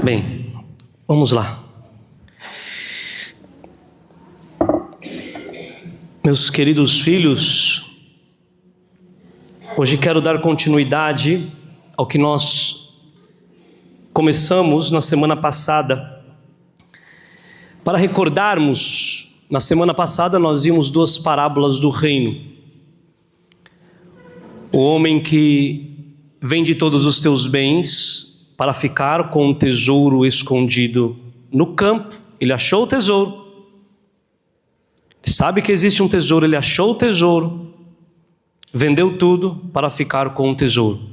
Bem, vamos lá. Meus queridos filhos, hoje quero dar continuidade ao que nós começamos na semana passada. Para recordarmos, na semana passada nós vimos duas parábolas do reino. O homem que vende todos os teus bens para ficar com um tesouro escondido no campo. Ele achou o tesouro. Ele sabe que existe um tesouro, ele achou o tesouro. Vendeu tudo para ficar com o tesouro.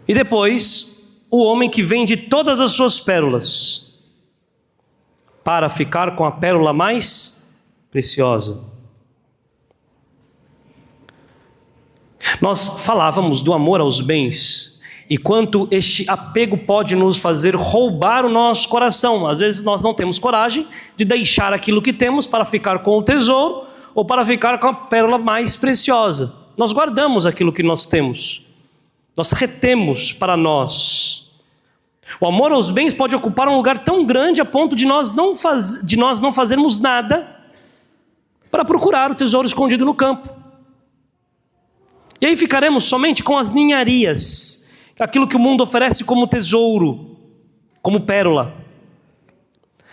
E depois, o homem que vende todas as suas pérolas para ficar com a pérola mais preciosa. Nós falávamos do amor aos bens e quanto este apego pode nos fazer roubar o nosso coração. Às vezes nós não temos coragem de deixar aquilo que temos para ficar com o tesouro ou para ficar com a pérola mais preciosa. Nós guardamos aquilo que nós temos. Nós retemos para nós. O amor aos bens pode ocupar um lugar tão grande a ponto de nós não fazermos nada para procurar o tesouro escondido no campo. E aí ficaremos somente com as ninharias, aquilo que o mundo oferece como tesouro, como pérola.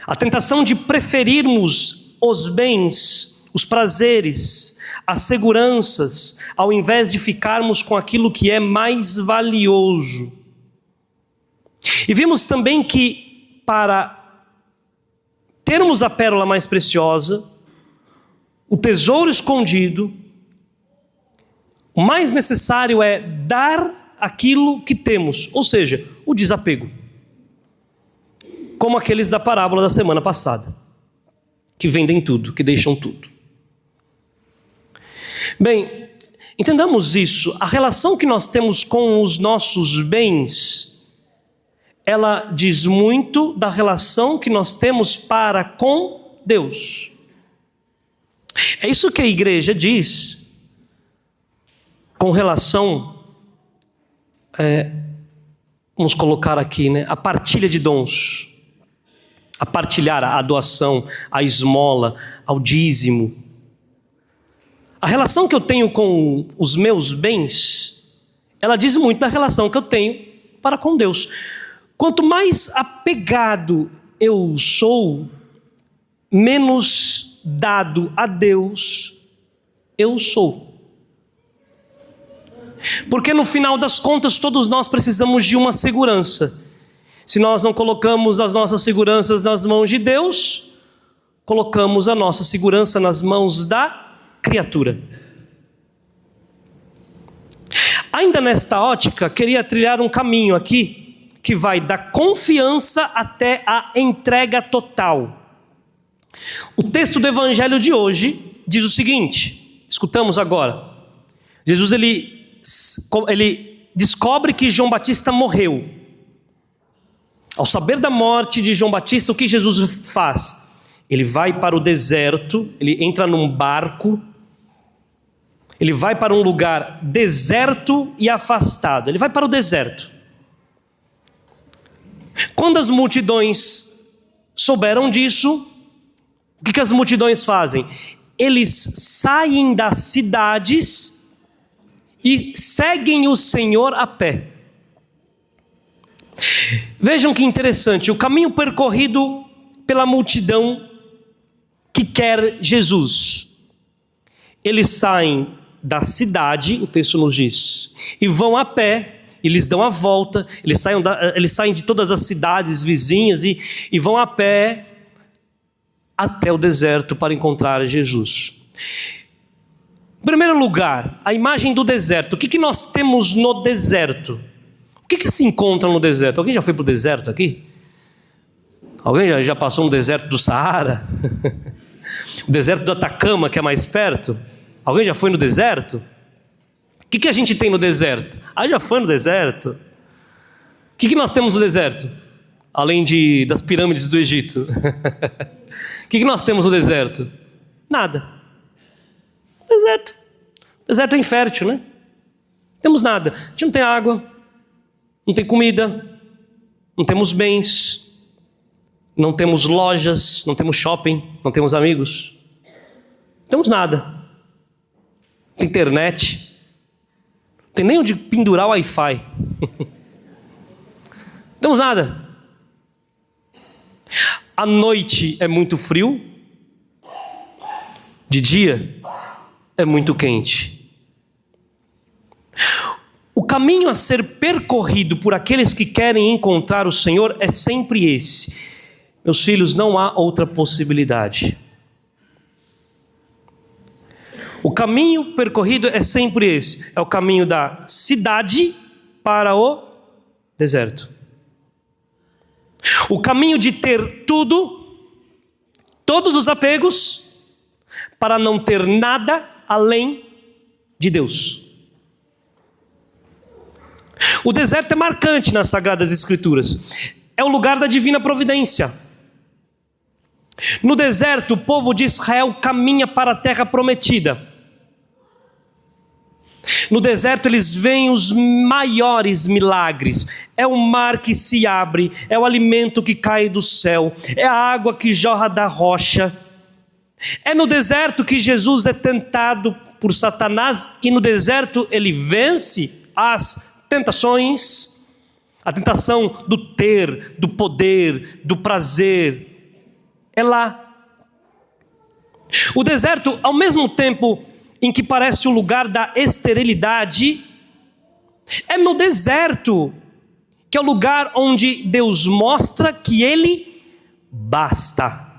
A tentação de preferirmos os bens, os prazeres, as seguranças, ao invés de ficarmos com aquilo que é mais valioso. E vimos também que para termos a pérola mais preciosa, o tesouro escondido, o mais necessário é dar aquilo que temos, ou seja, o desapego. Como aqueles da parábola da semana passada, que vendem tudo, que deixam tudo. Bem, entendamos isso. A relação que nós temos com os nossos bens, ela diz muito da relação que nós temos para com Deus. É isso que a igreja diz com relação, vamos colocar aqui, a partilha de dons, a partilhar a doação, a esmola, ao dízimo. A relação que eu tenho com os meus bens, ela diz muito da relação que eu tenho para com Deus. Quanto mais apegado eu sou, menos dado a Deus eu sou. Porque no final das contas todos nós precisamos de uma segurança. Se nós não colocamos as nossas seguranças nas mãos de Deus, colocamos a nossa segurança nas mãos da criatura. Ainda nesta ótica, queria trilhar um caminho aqui que vai da confiança até a entrega total. O texto do evangelho de hoje diz o seguinte, escutamos agora. Jesus ele descobre que João Batista morreu. Ao saber da morte de João Batista, o que Jesus faz? Ele vai para o deserto, ele entra num barco, ele vai para um lugar deserto e afastado. Ele vai para o deserto. Quando as multidões souberam disso, o que as multidões fazem? Eles saem das cidades e seguem o Senhor a pé. Vejam que interessante, o caminho percorrido pela multidão que quer Jesus. Eles saem da cidade, o texto nos diz, e vão a pé, eles dão a volta, eles saem de todas as cidades vizinhas e vão a pé até o deserto para encontrar Jesus. Em primeiro lugar, a imagem do deserto. O que nós temos no deserto? O que se encontra no deserto? Alguém já foi para o deserto aqui? Alguém já passou no deserto do Saara? O deserto do Atacama, que é mais perto? Alguém já foi no deserto? O que a gente tem no deserto? Já foi no deserto? O que nós temos no deserto? Além das pirâmides do Egito. O que nós temos no deserto? Nada. Deserto. Deserto é infértil, né? Não temos nada. A gente não tem água, não tem comida, não temos bens, não temos lojas, não temos shopping, não temos amigos, não temos nada. Não tem internet, não tem nem onde pendurar o Wi-Fi. Não temos nada. À noite é muito frio, de dia é muito quente. O caminho a ser percorrido por aqueles que querem encontrar o Senhor é sempre esse. Meus filhos, não há outra possibilidade. O caminho percorrido é sempre esse. É o caminho da cidade para o deserto. O caminho de ter tudo, todos os apegos, para não ter nada além de Deus. O deserto é marcante nas Sagradas Escrituras. É o lugar da divina providência. No deserto, o povo de Israel caminha para a terra prometida. No deserto eles veem os maiores milagres. É o mar que se abre, é o alimento que cai do céu, é a água que jorra da rocha. É no deserto que Jesus é tentado por Satanás e no deserto ele vence as tentações, a tentação do ter, do poder, do prazer. É lá. O deserto, ao mesmo tempo em que parece o lugar da esterilidade, é no deserto que é o lugar onde Deus mostra que Ele basta.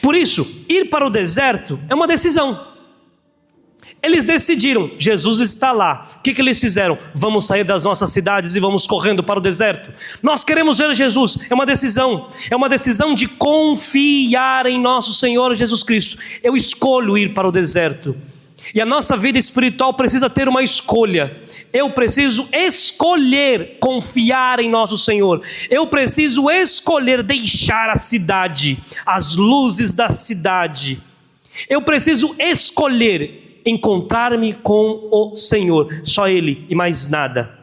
Por isso, ir para o deserto é uma decisão. Eles decidiram, Jesus está lá. O que eles fizeram? Vamos sair das nossas cidades e vamos correndo para o deserto. Nós queremos ver Jesus. É uma decisão de confiar em nosso Senhor Jesus Cristo. Eu escolho ir para o deserto. E a nossa vida espiritual precisa ter uma escolha. Eu preciso escolher confiar em nosso Senhor. Eu preciso escolher deixar a cidade, as luzes da cidade. Eu preciso escolher encontrar-me com o Senhor, só Ele e mais nada.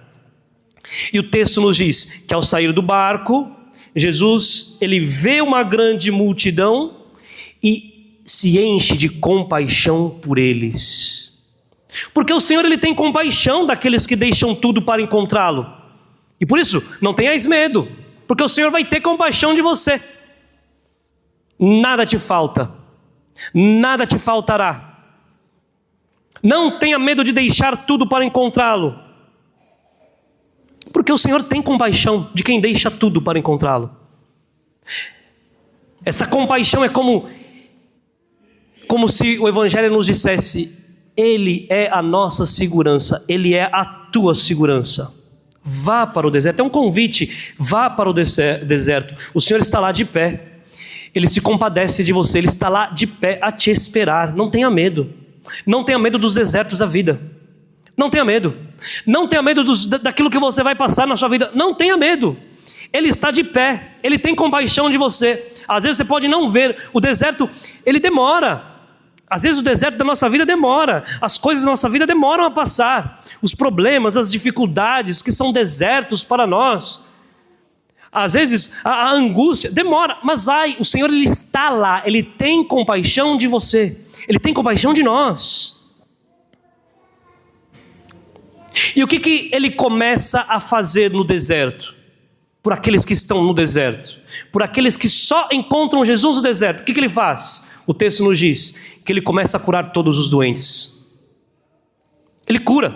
E o texto nos diz que ao sair do barco, Jesus, ele vê uma grande multidão e se enche de compaixão por eles. Porque o Senhor, ele tem compaixão daqueles que deixam tudo para encontrá-lo. E por isso, não tenhais medo, porque o Senhor vai ter compaixão de você. Nada te falta, nada te faltará. Não tenha medo de deixar tudo para encontrá-lo. Porque o Senhor tem compaixão de quem deixa tudo para encontrá-lo. Essa compaixão é como se o Evangelho nos dissesse: Ele é a nossa segurança, Ele é a tua segurança. Vá para o deserto, é um convite, vá para o deserto. O Senhor está lá de pé, Ele se compadece de você, Ele está lá de pé a te esperar. Não tenha medo. Não tenha medo dos desertos da vida. Não tenha medo. Não tenha medo daquilo que você vai passar na sua vida. Não tenha medo. Ele está de pé. Ele tem compaixão de você. Às vezes você pode não ver. O deserto, ele demora. Às vezes o deserto da nossa vida demora. As coisas da nossa vida demoram a passar. Os problemas, as dificuldades que são desertos para nós. Às vezes a angústia demora. Mas o Senhor, Ele está lá. Ele tem compaixão de você. Ele tem compaixão de nós. E o que Ele começa a fazer no deserto? Por aqueles que estão no deserto. Por aqueles que só encontram Jesus no deserto. O que Ele faz? O texto nos diz que Ele começa a curar todos os doentes. Ele cura.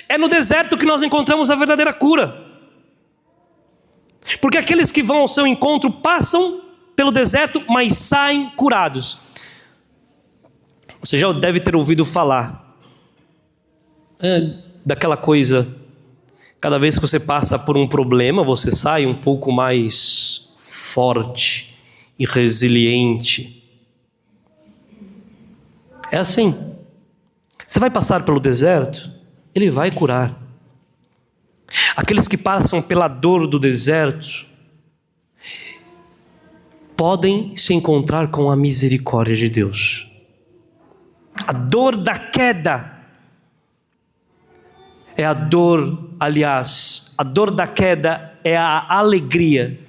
É no deserto que nós encontramos a verdadeira cura. Porque aqueles que vão ao seu encontro passam pelo deserto, mas saem curados. Você já deve ter ouvido falar daquela coisa, cada vez que você passa por um problema, você sai um pouco mais forte e resiliente. É assim. Você vai passar pelo deserto, Ele vai curar. Aqueles que passam pela dor do deserto podem se encontrar com a misericórdia de Deus. A dor da queda É a dor, aliás, a dor da queda é a alegria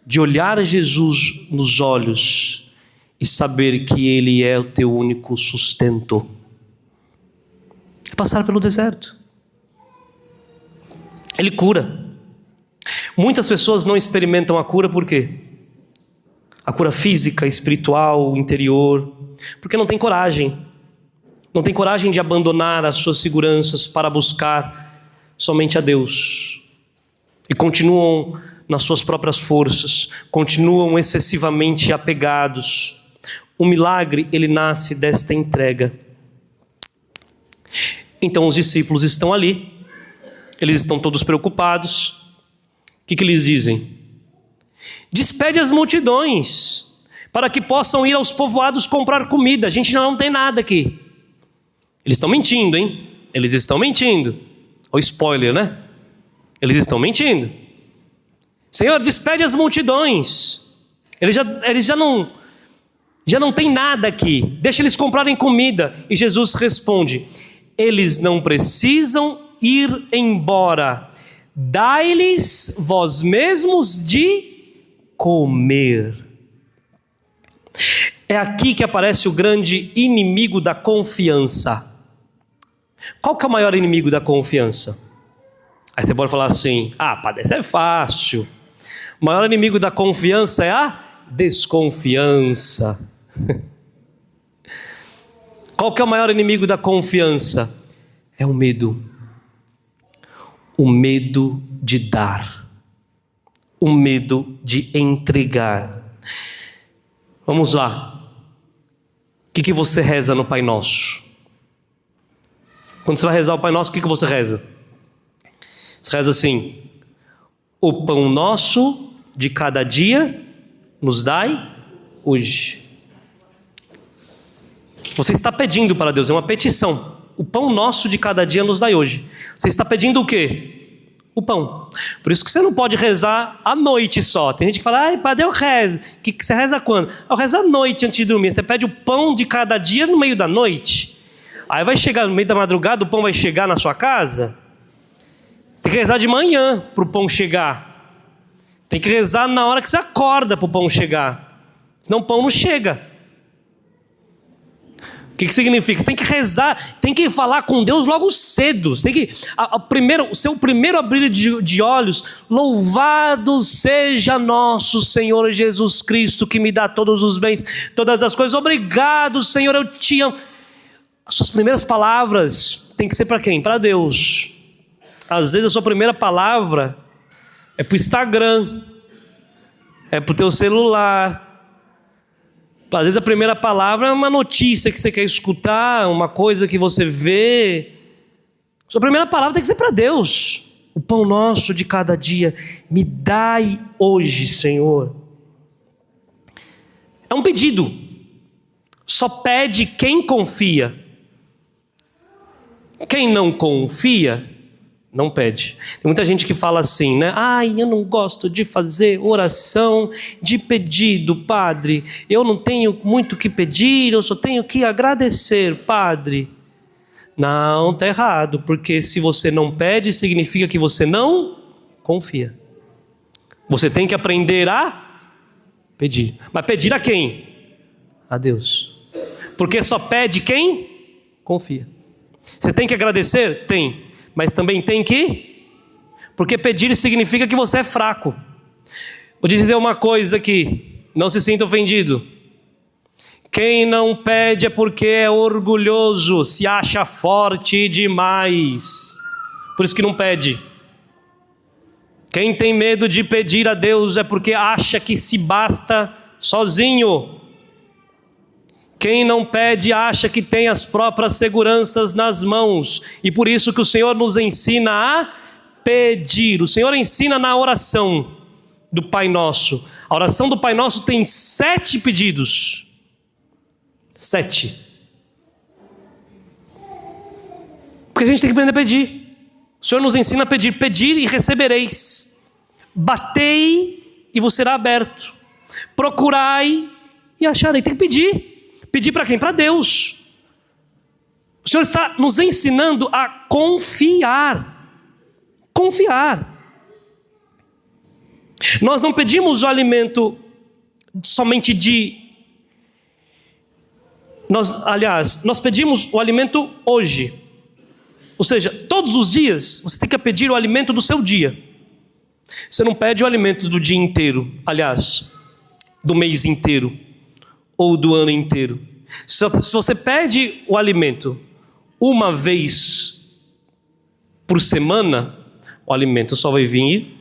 de olhar Jesus nos olhos e saber que Ele é o teu único sustento. É passar pelo deserto. Ele cura. Muitas pessoas não experimentam a cura por quê? A cura física, espiritual, interior, porque não tem coragem. Não tem coragem de abandonar as suas seguranças para buscar somente a Deus. E continuam nas suas próprias forças, continuam excessivamente apegados. O milagre, ele nasce desta entrega. Então os discípulos estão ali, eles estão todos preocupados. O que eles dizem? Despede as multidões, para que possam ir aos povoados comprar comida. A gente não tem nada aqui. Eles estão mentindo, hein? Eles estão mentindo. O spoiler, né? Eles estão mentindo. Senhor, despede as multidões. Eles já não tem nada aqui. Deixa eles comprarem comida. E Jesus responde: eles não precisam ir embora. Dai-lhes vós mesmos de comer. É aqui que aparece o grande inimigo da confiança. Qual que é o maior inimigo da confiança? Aí você pode falar assim: padre, isso é fácil. O maior inimigo da confiança é a desconfiança. Qual que é o maior inimigo da confiança? É o medo. O medo de dar. O medo de entregar. Vamos lá. O que você reza no Pai Nosso? Quando você vai rezar o Pai Nosso, o que você reza? Você reza assim: o pão nosso de cada dia nos dai hoje. Você está pedindo para Deus, é uma petição. O pão nosso de cada dia nos dai hoje. Você está pedindo o quê? O pão. Por isso que você não pode rezar à noite só. Tem gente que fala: padre, eu rezo. Que você reza quando? Eu rezo à noite antes de dormir. Você pede o pão de cada dia no meio da noite. Aí vai chegar no meio da madrugada, o pão vai chegar na sua casa. Você tem que rezar de manhã para o pão chegar. Tem que rezar na hora que você acorda para o pão chegar. Senão o pão não chega. O que significa? Você tem que rezar, tem que falar com Deus logo cedo. Você tem que, o seu primeiro abrir de olhos: louvado seja nosso Senhor Jesus Cristo, que me dá todos os bens, todas as coisas. Obrigado, Senhor, eu te amo. As suas primeiras palavras tem que ser para quem? Para Deus. Às vezes a sua primeira palavra é para o Instagram, é para o teu celular. Às vezes a primeira palavra é uma notícia que você quer escutar, uma coisa que você vê. Sua primeira palavra tem que ser para Deus. O pão nosso de cada dia me dai hoje, Senhor. É um pedido. Só pede quem confia. Quem não confia, não pede. Tem muita gente que fala assim, né? Eu não gosto de fazer oração de pedido, padre. Eu não tenho muito o que pedir, eu só tenho que agradecer, padre. Não, está errado, porque se você não pede, significa que você não confia. Você tem que aprender a pedir. Mas pedir a quem? A Deus. Porque só pede quem confia. Você tem que agradecer? Tem. Mas também tem que... Porque pedir significa que você é fraco. Vou dizer uma coisa aqui. Não se sinta ofendido. Quem não pede é porque é orgulhoso. Se acha forte demais. Por isso que não pede. Quem tem medo de pedir a Deus é porque acha que se basta sozinho. Quem não pede acha que tem as próprias seguranças nas mãos. E por isso que o Senhor nos ensina a pedir. O Senhor ensina na oração do Pai Nosso. A oração do Pai Nosso tem 7 pedidos. 7. Porque a gente tem que aprender a pedir. O Senhor nos ensina a pedir. Pedir e recebereis. Batei e vos será aberto. Procurai e acharei. Tem que pedir. Pedir para quem? Para Deus. O Senhor está nos ensinando a confiar. Confiar. Nós não pedimos o alimento somente nós pedimos o alimento hoje. Ou seja, todos os dias você tem que pedir o alimento do seu dia. Você não pede o alimento do dia inteiro, do mês inteiro ou do ano inteiro. Se você pede o alimento uma vez por semana, o alimento só vai vir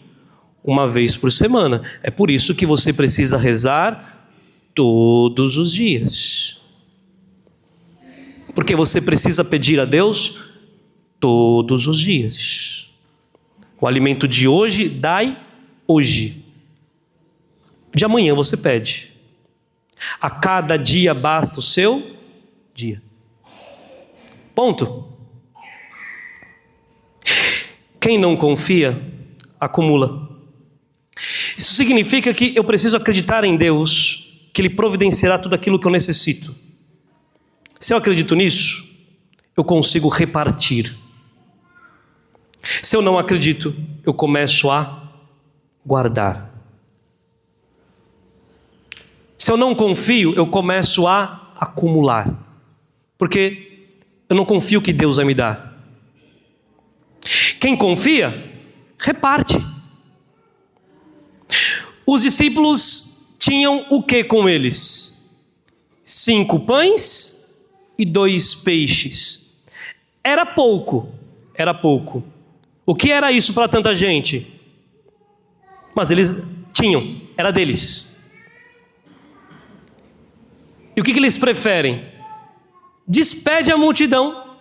uma vez por semana. É por isso que você precisa rezar todos os dias. Porque você precisa pedir a Deus todos os dias. O alimento de hoje, dai hoje. De amanhã você pede. A cada dia basta o seu dia. Ponto. Quem não confia, acumula. Isso significa que eu preciso acreditar em Deus, que Ele providenciará tudo aquilo que eu necessito. Se eu acredito nisso, eu consigo repartir. Se eu não acredito, eu começo a guardar. Se eu não confio, eu começo a acumular. Porque eu não confio que Deus vai me dar. Quem confia, reparte. Os discípulos tinham o que com eles? 5 pães e 2 peixes. Era pouco. O que era isso para tanta gente? Mas eles tinham, era deles. E o que eles preferem? Despede a multidão,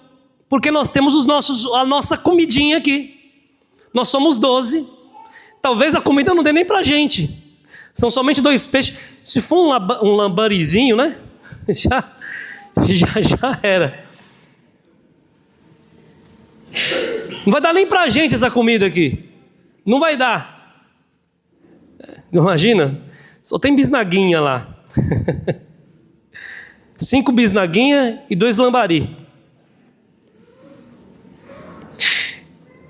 porque nós temos a nossa comidinha aqui. Nós somos 12. Talvez a comida não dê nem pra gente. São somente 2 peixes. Se for um lambarizinho, né? Já era. Não vai dar nem pra gente essa comida aqui. Não vai dar. Imagina, só tem bisnaguinha lá. 5 bisnaguinha e 2 lambari.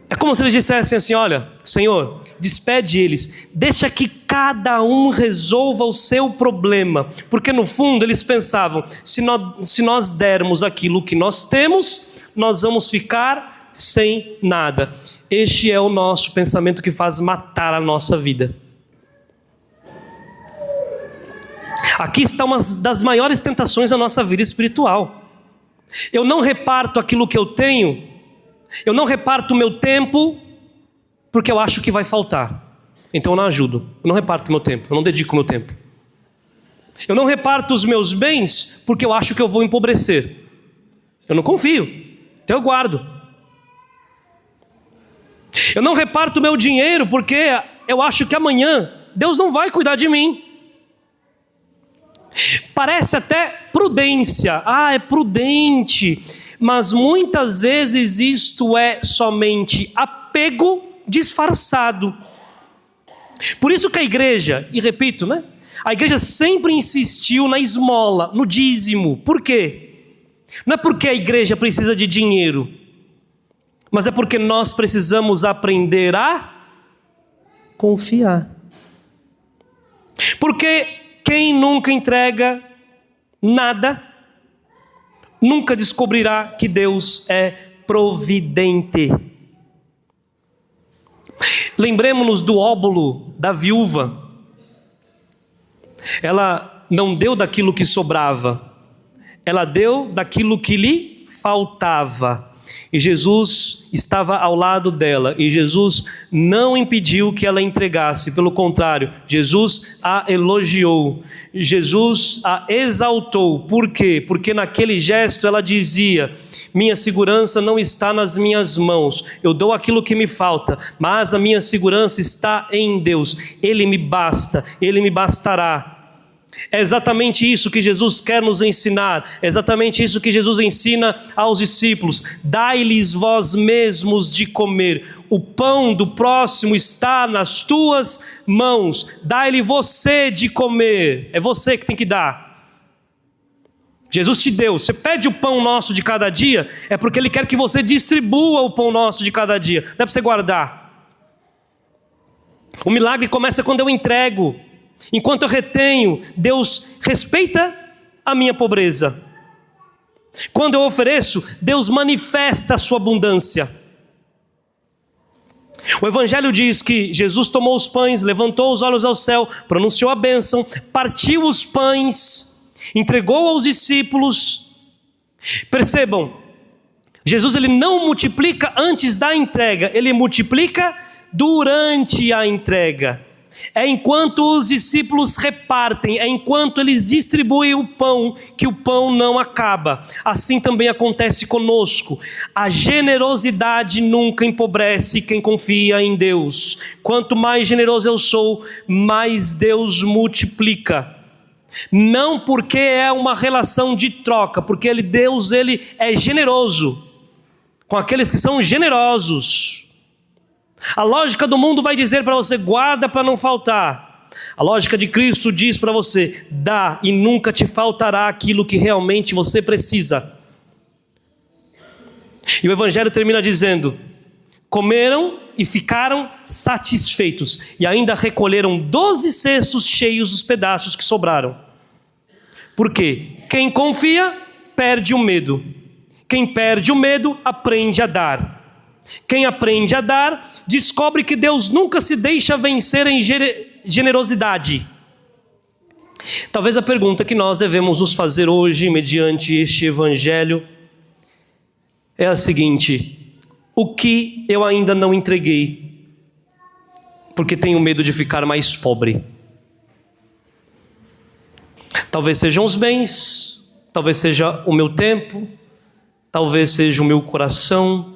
É como se eles dissessem assim: olha, Senhor, despede eles, deixa que cada um resolva o seu problema. Porque no fundo eles pensavam, se nós dermos aquilo que nós temos, nós vamos ficar sem nada. Este é o nosso pensamento que faz matar a nossa vida. Aqui está uma das maiores tentações da nossa vida espiritual. Eu não reparto aquilo que eu tenho, eu não reparto o meu tempo, porque eu acho que vai faltar. Então eu não ajudo, eu não reparto o meu tempo, eu não dedico o meu tempo. Eu não reparto os meus bens, porque eu acho que eu vou empobrecer. Eu não confio, então eu guardo. Eu não reparto o meu dinheiro, porque eu acho que amanhã Deus não vai cuidar de mim. Parece até prudência. É prudente. Mas muitas vezes isto é somente apego disfarçado. Por isso que a igreja, e repito, né? A igreja sempre insistiu na esmola, no dízimo. Por quê? Não é porque a igreja precisa de dinheiro, mas é porque nós precisamos aprender a confiar. Porque quem nunca entrega nada, nunca descobrirá que Deus é providente. Lembremos-nos do óbolo da viúva. Ela não deu daquilo que sobrava, ela deu daquilo que lhe faltava. E Jesus estava ao lado dela, e Jesus não impediu que ela entregasse, pelo contrário, Jesus a elogiou, Jesus a exaltou. Por quê? Porque naquele gesto ela dizia: minha segurança não está nas minhas mãos, eu dou aquilo que me falta, mas a minha segurança está em Deus, Ele me basta, Ele me bastará. É exatamente isso que Jesus quer nos ensinar, é exatamente isso que Jesus ensina aos discípulos: dai-lhes vós mesmos de comer, o pão do próximo está nas tuas mãos, dai-lhe você de comer, é você que tem que dar. Jesus te deu. Você pede o pão nosso de cada dia, é porque Ele quer que você distribua o pão nosso de cada dia. Não é para você guardar. O milagre começa quando eu entrego. Enquanto eu retenho, Deus respeita a minha pobreza. Quando eu ofereço, Deus manifesta a sua abundância. O Evangelho diz que Jesus tomou os pães, levantou os olhos ao céu, pronunciou a bênção, partiu os pães, entregou aos discípulos. Percebam, Jesus ele não multiplica antes da entrega, ele multiplica durante a entrega. É enquanto os discípulos repartem, é enquanto eles distribuem o pão, que o pão não acaba. Assim também acontece conosco. A generosidade nunca empobrece quem confia em Deus. Quanto mais generoso eu sou, mais Deus multiplica. Não porque é uma relação de troca, porque Deus ele é generoso com aqueles que são generosos. A lógica do mundo vai dizer para você, guarda para não faltar. A lógica de Cristo diz para você, dá e nunca te faltará aquilo que realmente você precisa. E o Evangelho termina dizendo, comeram e ficaram satisfeitos, e ainda recolheram 12 cestos cheios dos pedaços que sobraram. Por quê? Quem confia, perde o medo. Quem perde o medo, aprende a dar. Quem aprende a dar, descobre que Deus nunca se deixa vencer em generosidade. Talvez a pergunta que nós devemos nos fazer hoje, mediante este Evangelho, é a seguinte: o que eu ainda não entreguei, porque tenho medo de ficar mais pobre? Talvez sejam os bens, talvez seja o meu tempo, talvez seja o meu coração,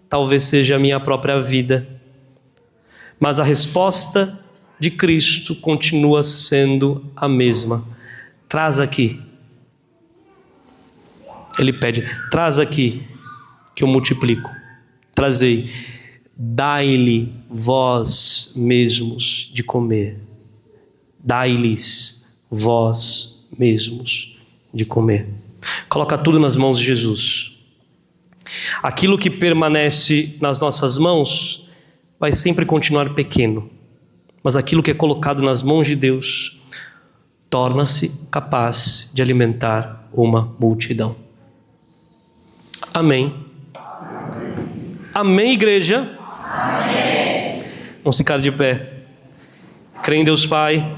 talvez seja a minha própria vida. Mas a resposta de Cristo continua sendo a mesma. Traz aqui. Ele pede, traz aqui, que eu multiplico. Trazei, dai-lhe vós mesmos de comer. Dai-lhes vós mesmos de comer. Coloca tudo nas mãos de Jesus. Aquilo que permanece nas nossas mãos vai sempre continuar pequeno, mas aquilo que é colocado nas mãos de Deus torna-se capaz de alimentar uma multidão. Amém. Amém, igreja? Amém. Vamos ficar de pé. Crê em Deus Pai,